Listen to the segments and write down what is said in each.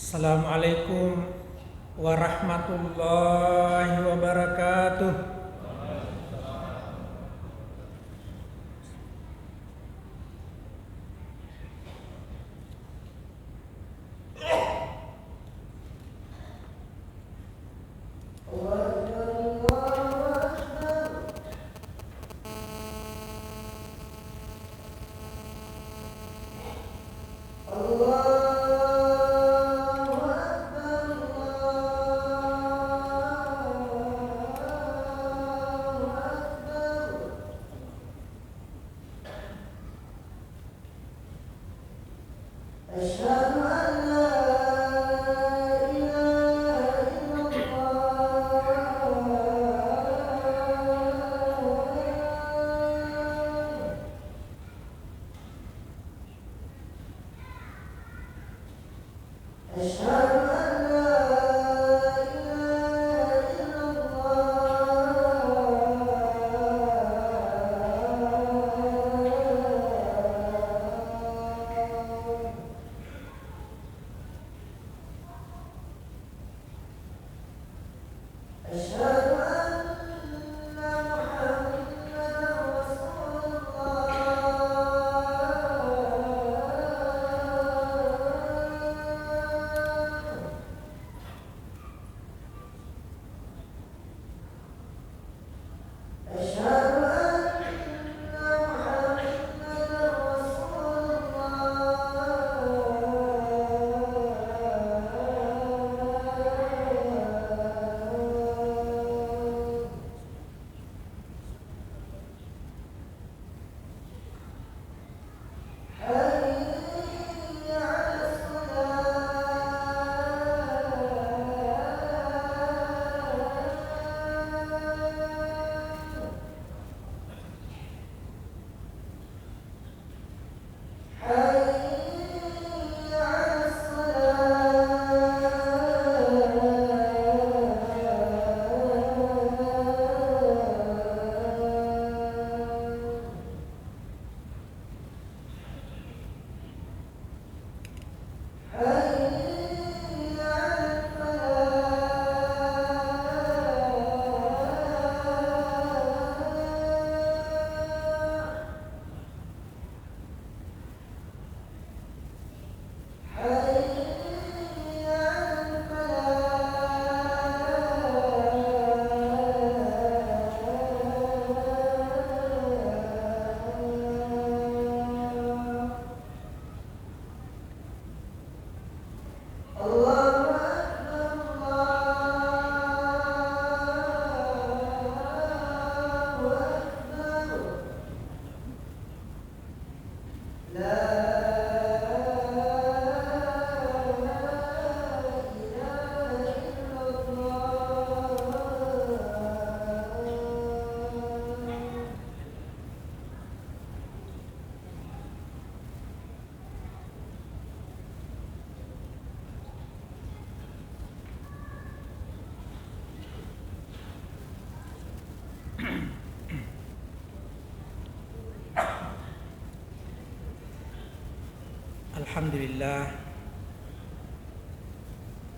Assalamualaikum warahmatullahi wabarakatuh.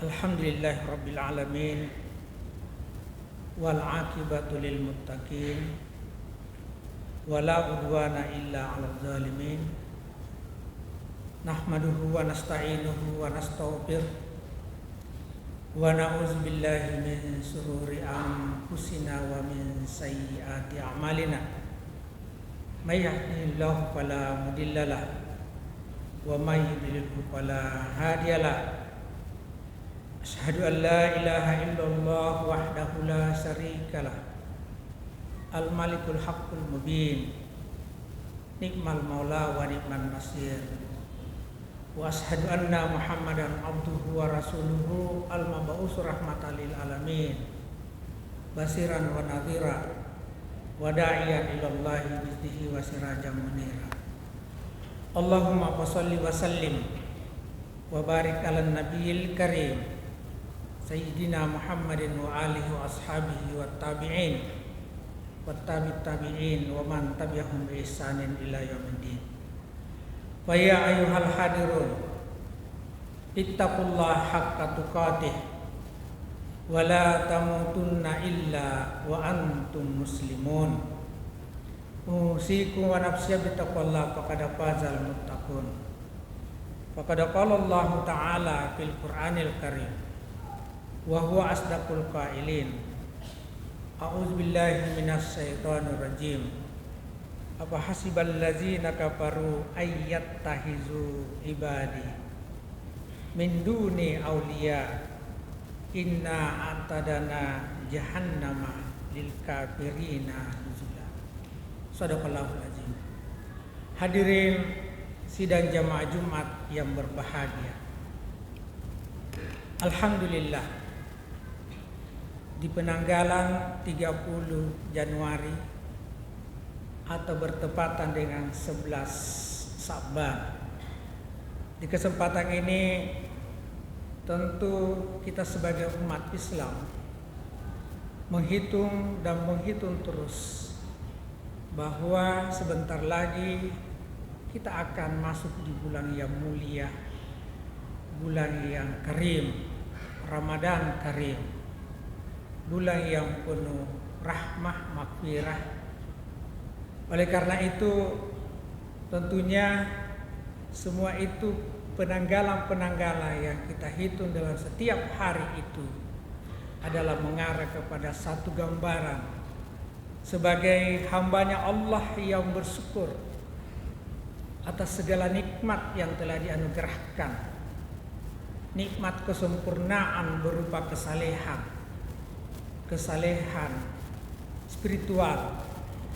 Alhamdulillah rabbil alamin wal aqibatu lil muttaqin wala udwana illa 'alal zalimin. Nahmaduhu wa nasta'inuhu wa nastaghfir wa na'udzu billahi min shururi anfusina wa min sayyiati a'malina. May yahdihillahu fala mudhillalah wa may yudlilhu fala hadiyalah. Asyhadu an la ilaha illallah wahdahu la syarikalah al-malikul haqqul mubin ni'mal maula wa ni'man nasir. Wa asyhadu anna muhammadan abduhu wa rasuluhu al-mab'us rahmatan lil alamin basiran wa nadhira wa da'iyan ilallahi biznihi wa sirajan munira. Allahumma shalli wa sallim wa barik ala nabiyil karim Sayyidina Muhammadin wa alihi wa ashabihi wa tabi'in wa tabi'in wa man tabi'ahum bi ihsanin ila yaumiddin. Wa ya ayyuhal hadirun Ittaqullaha haqqa tuqatih wa la tamutunna illa wa antum muslimun. Usikum wa nafsi bittaqwallahi faqad fazal muttaqun. Faqad qala Allah Ta'ala fil Qur'anil Karim wa huwa asdaqul qailin. A'udzu billahi minasy syaithanir rajim. Apa hasibal ladzina kafaru ayyattahizu ibadi min duni auliya inna atadana jahannama lil kafirina nuzula. Shadaqallahul azim. Hadirin sidang jamaah Jumat yang berbahagia. Alhamdulillah, di penanggalan 30 Januari atau bertepatan dengan 11 Sa'ban, di kesempatan ini tentu kita sebagai umat Islam menghitung terus bahwa sebentar lagi kita akan masuk di bulan yang mulia, bulan yang karim, Ramadan karim, bulan yang penuh rahmah, maghfirah. Oleh karena itu tentunya semua itu penanggalan-penanggalan yang kita hitung dalam setiap hari itu adalah mengarah kepada satu gambaran sebagai hambanya Allah yang bersyukur atas segala nikmat yang telah dianugerahkan. Nikmat kesempurnaan berupa kesalehan spiritual,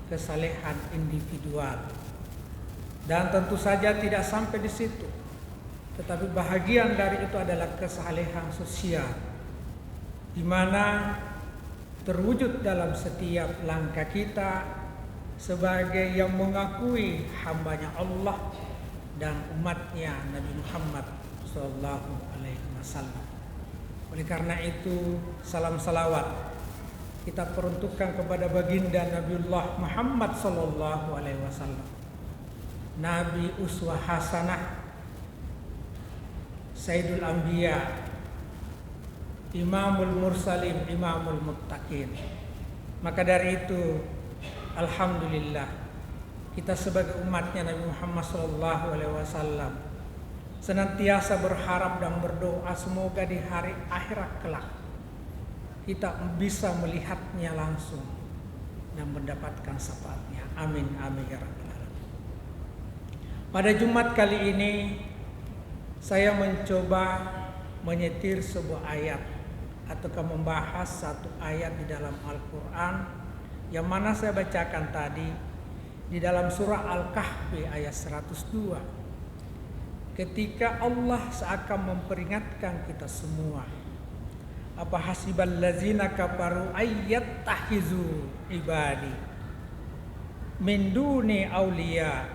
kesalehan individual. Dan tentu saja tidak sampai di situ, tetapi bahagian dari itu adalah kesalehan sosial, di mana terwujud dalam setiap langkah kita sebagai yang mengakui hambanya Allah dan umatnya Nabi Muhammad Sallallahu Alaihi Wasallam. Oleh karena itu, salam salawat kita peruntukkan kepada baginda Nabiullah Muhammad Sallallahu Alaihi Wasallam, Nabi uswah hasanah, Sayyidul Anbiya, Imamul Mursalin, Imamul Muttaqin. Maka dari itu, alhamdulillah, kita sebagai umatnya Nabi Muhammad SAW senantiasa berharap dan berdoa semoga di hari akhirat kelak kita bisa melihatnya langsung dan mendapatkan syafaatnya. Amin amin ya rabbal alamin. Pada Jumat kali ini saya mencoba menyetir sebuah ayat ataukah membahas satu ayat di dalam Al-Quran yang mana saya bacakan tadi di dalam surah Al-Kahfi ayat 102, ketika Allah seakan memperingatkan kita semua, apa hasibal ladzina kafaru ayyattahizu ibadi min duni auliya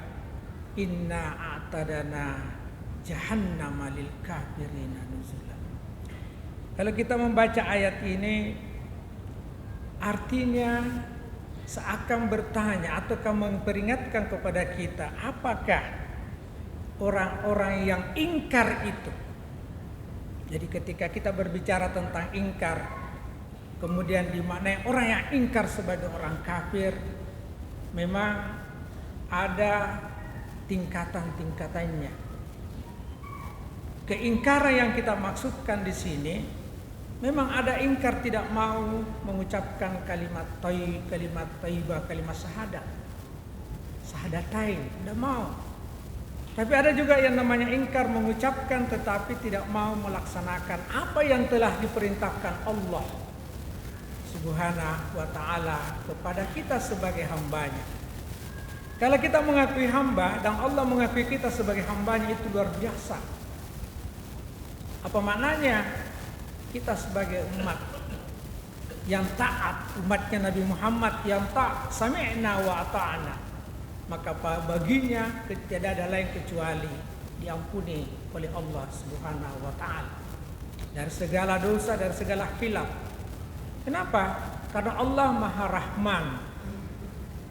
inna a'tadana jahannama lil kafirina nuzula. Kalau kita membaca ayat ini, artinya seakan bertanya ataukah memperingatkan kepada kita, apakah orang-orang yang ingkar itu. Jadi ketika kita berbicara tentang ingkar, kemudian dimaknai orang yang ingkar sebagai orang kafir, memang ada tingkatan-tingkatannya. Keingkaran yang kita maksudkan di sini, memang ada ingkar tidak mau mengucapkan kalimat thayyibah, kalimat syahadatain, tidak mau. Tapi ada juga yang namanya ingkar, mengucapkan tetapi tidak mau melaksanakan apa yang telah diperintahkan Allah Subhanahu wa ta'ala kepada kita sebagai hambanya. Kalau kita mengakui hamba dan Allah mengakui kita sebagai hambanya, itu luar biasa. Apa maknanya? Kita sebagai umat yang taat, umatnya Nabi Muhammad yang taat, sami'na wa ata'na, maka baginya tidak ada lain kecuali diampuni oleh Allah Subhanahu wa ta'ala dari segala dosa, dari segala khilaf. Kenapa? Karena Allah Maha Rahman,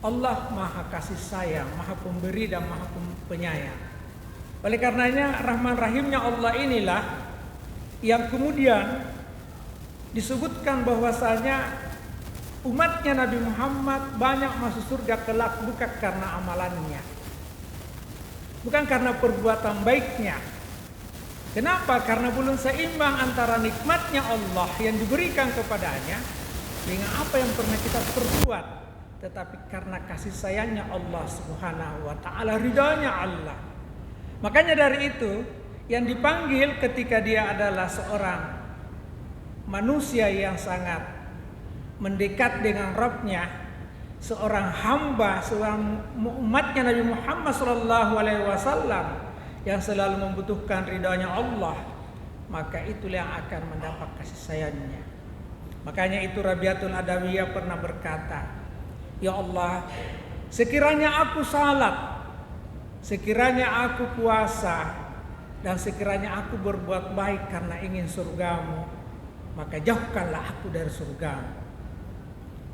Allah Maha Kasih Sayang, Maha Pemberi dan Maha Penyayang. Oleh karenanya Rahman Rahimnya Allah inilah yang kemudian disebutkan bahwasanya umatnya Nabi Muhammad banyak masuk surga kelak bukan karena amalannya, bukan karena perbuatan baiknya. Kenapa? Karena belum seimbang antara nikmatnya Allah yang diberikan kepadanya dengan apa yang pernah kita perbuat. Tetapi karena kasih sayangnya Allah Subhanahu wa ta'ala, ridhonya Allah. Makanya dari itu yang dipanggil ketika dia adalah seorang manusia yang sangat mendekat dengan Rabb-nya, seorang hamba, seorang umatnya Nabi Muhammad SAW yang selalu membutuhkan ridhonya Allah, maka itulah yang akan mendapat kasih sayangnya. Makanya itu Rabiatul Adawiyah pernah berkata, ya Allah, sekiranya aku salat, sekiranya aku puasa, dan sekiranya aku berbuat baik karena ingin surgamu, maka jauhkanlah aku dari surgamu.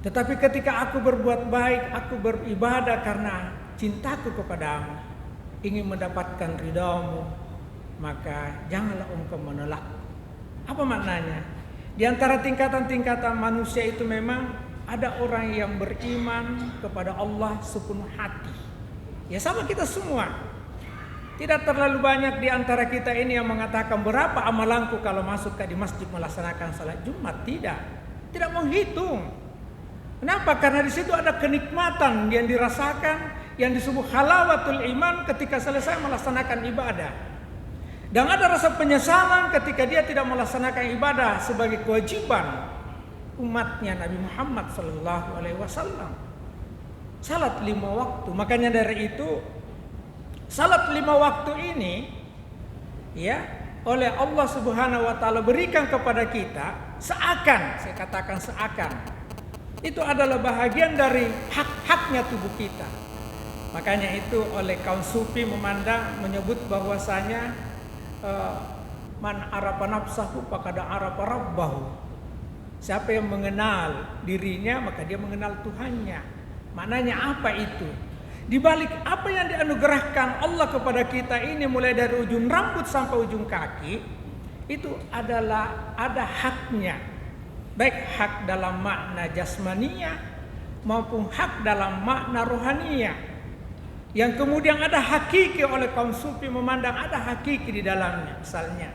Tetapi ketika aku berbuat baik, aku beribadah karena cintaku kepadamu, ingin mendapatkan ridhamu, maka janganlah engkau menolak. Apa maknanya? Di antara tingkatan-tingkatan manusia itu memang ada orang yang beriman kepada Allah sepenuh hati. Ya sama kita semua. Tidak terlalu banyak di antara kita ini yang mengatakan berapa amalanku kalau masuk di masjid melaksanakan salat Jumat. Tidak menghitung. Kenapa? Karena di situ ada kenikmatan yang dirasakan, yang disebut halawatul iman ketika selesai melaksanakan ibadah. Dan ada rasa penyesalan ketika dia tidak melaksanakan ibadah sebagai kewajiban umatnya Nabi Muhammad SAW. Salat 5 waktu. Makanya dari itu salat 5 waktu ini ya oleh Allah Subhanahu wa ta'ala berikan kepada kita seakan, saya katakan seakan, itu adalah bahagian dari hak-haknya tubuh kita. Makanya itu oleh kaum sufi menyebut bahwasanya man arafa nafsahu faqad arafa rabbahu. Siapa yang mengenal dirinya maka dia mengenal Tuhannya. Maknanya apa itu? Di balik apa yang dianugerahkan Allah kepada kita ini, mulai dari ujung rambut sampai ujung kaki, itu adalah ada haknya. Baik hak dalam makna jasmaniyah maupun hak dalam makna rohaniyah. Yang kemudian ada hakiki, oleh kaum sufi memandang ada hakiki di dalamnya. Misalnya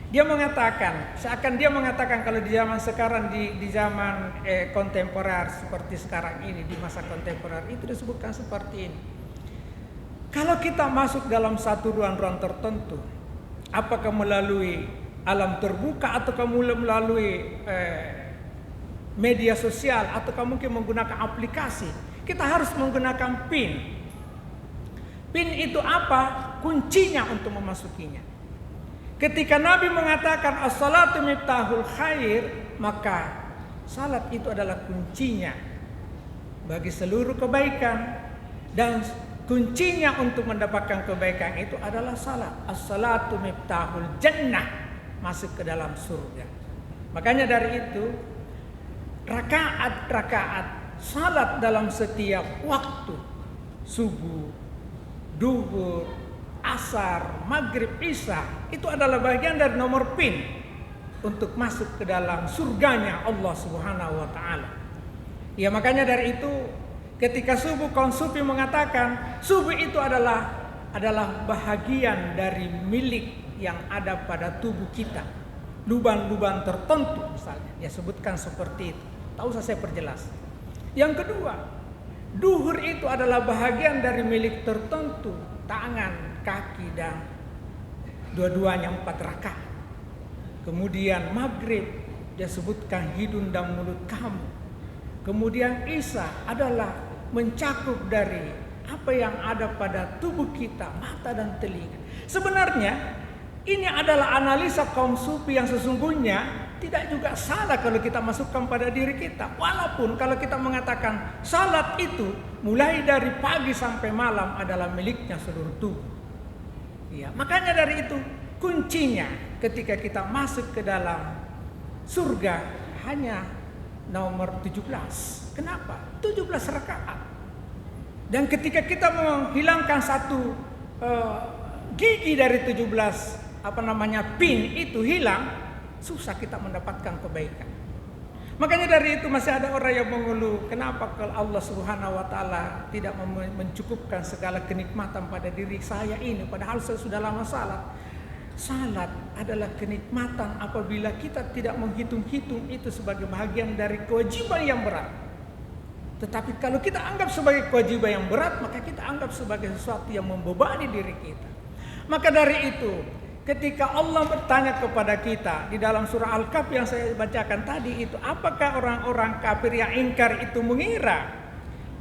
dia mengatakan, seakan dia mengatakan kalau di zaman sekarang, di zaman kontemporer seperti sekarang ini, di masa kontemporer itu disebutkan seperti ini. Kalau kita masuk dalam satu ruang-ruang tertentu, apakah melalui alam terbuka atau melalui media sosial atau mungkin menggunakan aplikasi, kita harus menggunakan PIN. PIN itu apa? Kuncinya untuk memasukinya. Ketika Nabi mengatakan as-salatu miftahul khair, maka salat itu adalah kuncinya bagi seluruh kebaikan, dan kuncinya untuk mendapatkan kebaikan itu adalah salat. As-salatu miftahul jannah, masuk ke dalam surga. Makanya dari itu rakaat-rakaat salat dalam setiap waktu, subuh, duhur, asar, maghrib, isya, itu adalah bagian dari nomor PIN untuk masuk ke dalam surganya Allah Subhanahu wa ta'ala. Ya makanya dari itu ketika subuh, kaum sufi mengatakan subuh itu adalah bahagian dari milik yang ada pada tubuh kita. Lubang-lubang tertentu misalnya, ya sebutkan seperti itu. Tak usah saya perjelas. Yang kedua, duhur itu adalah bahagian dari milik tertentu, tangan, kaki, dan dua-duanya 4 rakaat. Kemudian maghrib dia sebutkan hidung dan mulut kamu. Kemudian isya adalah mencakup dari apa yang ada pada tubuh kita, mata dan telinga. Sebenarnya ini adalah analisa kaum sufi yang sesungguhnya tidak juga salah kalau kita masukkan pada diri kita. Walaupun kalau kita mengatakan salat itu mulai dari pagi sampai malam adalah miliknya seluruh tubuh. Ya, makanya dari itu kuncinya ketika kita masuk ke dalam surga hanya nomor 17. Kenapa? 17 rakaat. Dan ketika kita menghilangkan satu gigi dari 17 pin itu hilang, susah kita mendapatkan kebaikan. Makanya dari itu masih ada orang yang mengeluh, kenapa kalau Allah Subhanahu wa taala tidak mencukupkan segala kenikmatan pada diri saya ini, padahal saya sudah lama salat. Salat adalah kenikmatan apabila kita tidak menghitung-hitung itu sebagai bagian dari kewajiban yang berat. Tetapi kalau kita anggap sebagai kewajiban yang berat, maka kita anggap sebagai sesuatu yang membebani diri kita. Maka dari itu, ketika Allah bertanya kepada kita di dalam surah Al-Kahf yang saya bacakan tadi itu, apakah orang-orang kafir yang ingkar itu mengira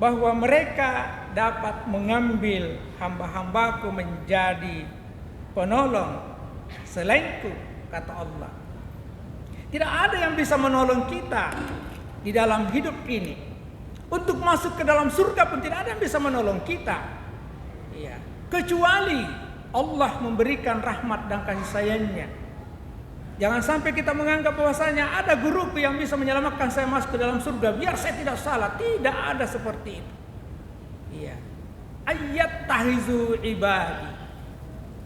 bahwa mereka dapat mengambil hamba-hambaku menjadi penolong selainku, kata Allah. Tidak ada yang bisa menolong kita di dalam hidup ini. Untuk masuk ke dalam surga pun tidak ada yang bisa menolong kita. Iya, kecuali Allah memberikan rahmat dan kasih sayangnya. Jangan sampai kita menganggap bahwasanya ada guruku yang bisa menyelamatkan saya masuk ke dalam surga biar saya tidak salah. Tidak ada seperti itu. Iya. Ayat tahizu ibadi.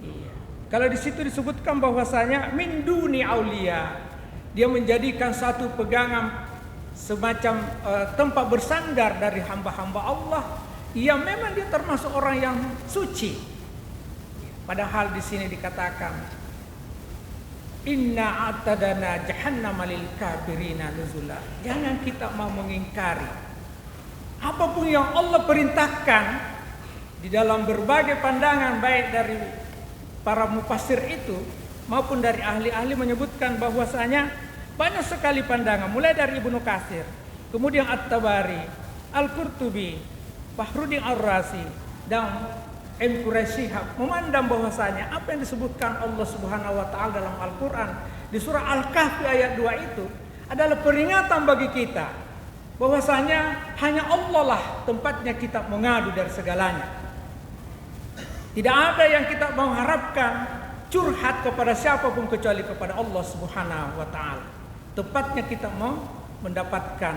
Iya. Kalau di situ disebutkan bahwasanya min duni aulia, dia menjadikan satu pegangan semacam tempat bersandar dari hamba-hamba Allah. Ya memang dia termasuk orang yang suci. Padahal di sini dikatakan inna a'tadana jahannama lil kafirina nuzula. Jangan kita mau mengingkari apapun yang Allah perintahkan di dalam berbagai pandangan, baik dari para mufassir itu maupun dari ahli-ahli menyebutkan bahwasanya banyak sekali pandangan, mulai dari Ibnu Katsir, kemudian At-Tabari, Al-Qurtubi, Fakhruddin Ar-Razi, dan M. Quraisy memandang bahwasanya apa yang disebutkan Allah Subhanahu wa taala dalam Al-Qur'an di surah Al-Kahfi ayat 2 itu adalah peringatan bagi kita bahwasanya hanya Allah lah tempatnya kita mengadu dari segalanya. Tidak ada yang kita mengharapkan curhat kepada siapapun kecuali kepada Allah Subhanahu wa taala. Tepatnya kita mau mendapatkan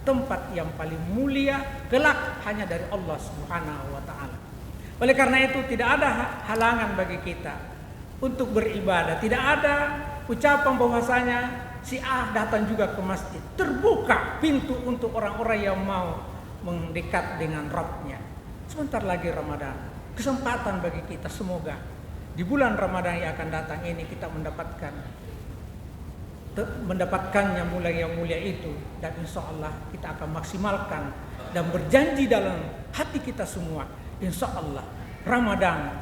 tempat yang paling mulia kelak hanya dari Allah Subhanahu wa taala. Oleh karena itu tidak ada halangan bagi kita untuk beribadah. Tidak ada ucapan bahwasanya si A datang juga ke masjid. Terbuka pintu untuk orang-orang yang mau mendekat dengan Rabb-nya. Sebentar lagi Ramadan. Kesempatan bagi kita, semoga di bulan Ramadan yang akan datang ini kita mendapatkannya mulai yang mulia itu, dan insya Allah kita akan maksimalkan dan berjanji dalam hati kita semua, insya Allah Ramadan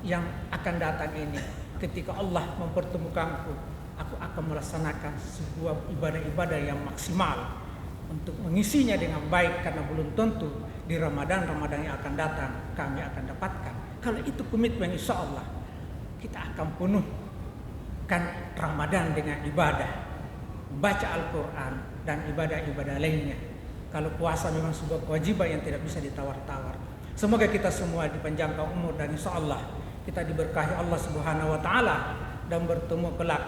yang akan datang ini ketika Allah mempertemukanku, aku akan melaksanakan sebuah ibadah-ibadah yang maksimal untuk mengisinya dengan baik, karena belum tentu di Ramadan yang akan datang kami akan dapatkan. Kalau itu komitmen, insya Allah kita akan penuhkan Ramadan dengan ibadah, baca Al-Quran dan ibadah-ibadah lainnya. Kalau puasa memang sebuah kewajiban yang tidak bisa ditawar-tawar. Semoga kita semua dipanjangkan umur dan insya Allah kita diberkahi Allah Subhanahu wa taala dan bertemu kelak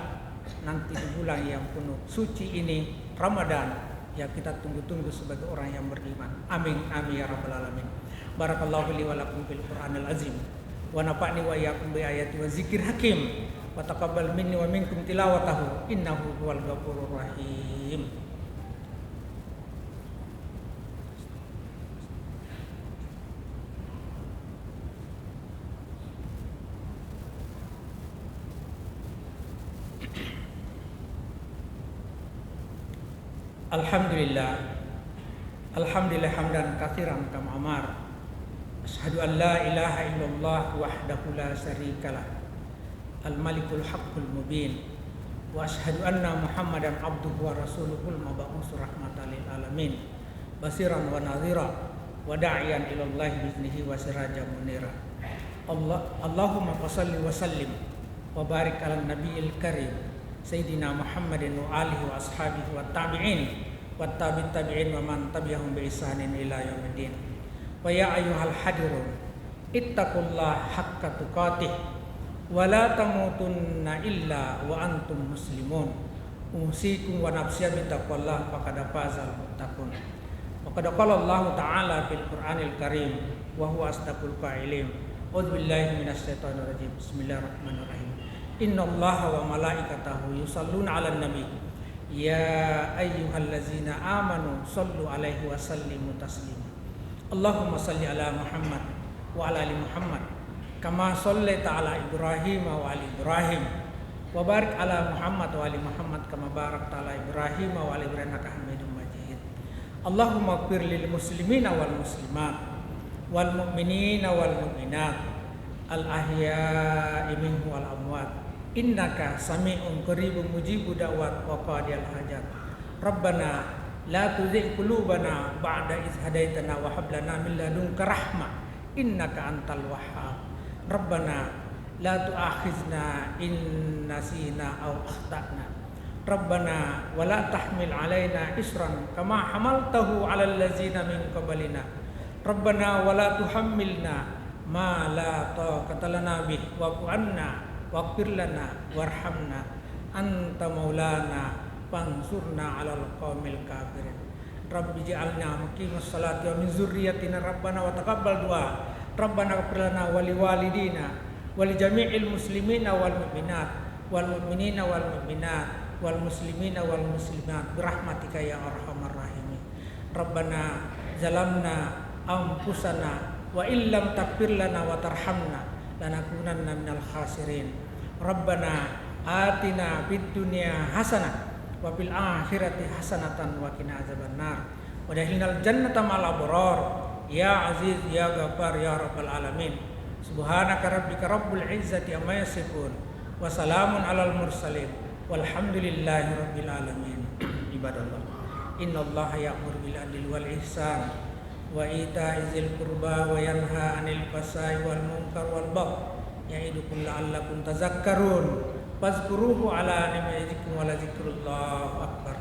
nanti di bulan yang penuh suci ini, Ramadan, yang kita tunggu-tunggu sebagai orang yang beriman. Amin amin ya rabbal alamin. Barakallahu li wa lakum fil Qur'anil azim wa nafa'ni wa iyyakum bi ayati wa zikir hakim wa taqabbal minni wa minkum tilawatahu innahu huwal ghafurur rahim. Alhamdulillah hamdan katsiran kama amar. Asyhadu an la ilaha illallah wahdahu la syarikalah. Al-malikul haqqul mubin. Wa asyhadu anna Muhammadan abduhu wa rasuluhul mab'uts rahmatan lil alamin. Basiran wa nadhira wa da'iyan ila Allah biiznihi wa sirajan munira. Allahumma shalli wa sallim wa barik ala nabiyil karim Sayyidina Muhammadin wa alihi wa ashabihi wa tabi'in wa tabi'in wa man tabi'ahum bi ihsanin ila yaumiddin. Wa ya ayyuhal hadirun ittaqullaha haqqa tuqatih wa la tamutunna illa wa antum muslimun. Usikum wa nafsiya bi taqwallah faqad fazal muttaqun. Wa qad qala Allah ta'ala fil Qur'anil Karim wa huwa asdaqul qailin. A'udzu billahi minasy syaithanir rajim. Bismillahirrahmanirrahim. Innallaha wa malaikatahu yusalluna 'alan nabi. Ya ayyuhallazina amanu sallu 'alaihi wa sallimu taslima. Allahumma salli ala Muhammad wa ala ali Muhammad kama shallaita ala Ibrahim wa ali Ibrahim wa barik ala Muhammad wa ali Muhammad kama barakta ala Ibrahim wa ali Ibrahim innaka Hamidum Majid. Allahumma ighfir lil muslimina wal muslimat wal mu'minina wal mu'minat al ahya'i minhum wal amwat innaka sami'un qaribun mujibud da'wat wa qadiyal hajat. Rabbana la tuzigh qulubana ba'da idh hadaitana wa hab lana min ladunka rahmah innaka antal wahhab. Rabbana la tu'akhizna in nasina aw akhtana. Rabbana wa la tahmil alaina isran kama hamaltahu 'alal ladzina min qablina. Rabbana wa la tuhammilna ma la taqata lana bih wa'fu 'anna waghfir lana warhamna anta maulana fansurna 'alal qaumil kafirin. Rabbi ij'alna muqimas salati wa min dzurriyyatina rabbana wa taqabbal du'a. Rabbana ighfir lana wa liwalidina wa li jami'il muslimina wal mu'minat wal mu'minina wal mu'minat wal muslimina wal muslimat birahmatika ya arhamar rahimin. Rabbana zalamna anfusana wa illam taghfir lana wa tarhamna lanakunanna minal khasirin. Rabbana atina fid dunya hasanah wa fil akhirati hasanatan wa qina azabannar. Wa adkhilnal jannata ma'al abrar ya aziz ya ghafar ya rabbal alamin. Subhanaka rabbika rabbil izzati amma yasifun wa salamun alal mursalin walhamdulillahi rabbil alamin. Ibadallah, innallaha ya'muru bil adli wal ihsan wa ita'i dzil qurba wa yanha 'anil fahsai wal munkar wal baghi ya'idukum la'allakum tadhakkarun. Fazkuruhu ala ni'matikum wa la dzikrullahu akbar.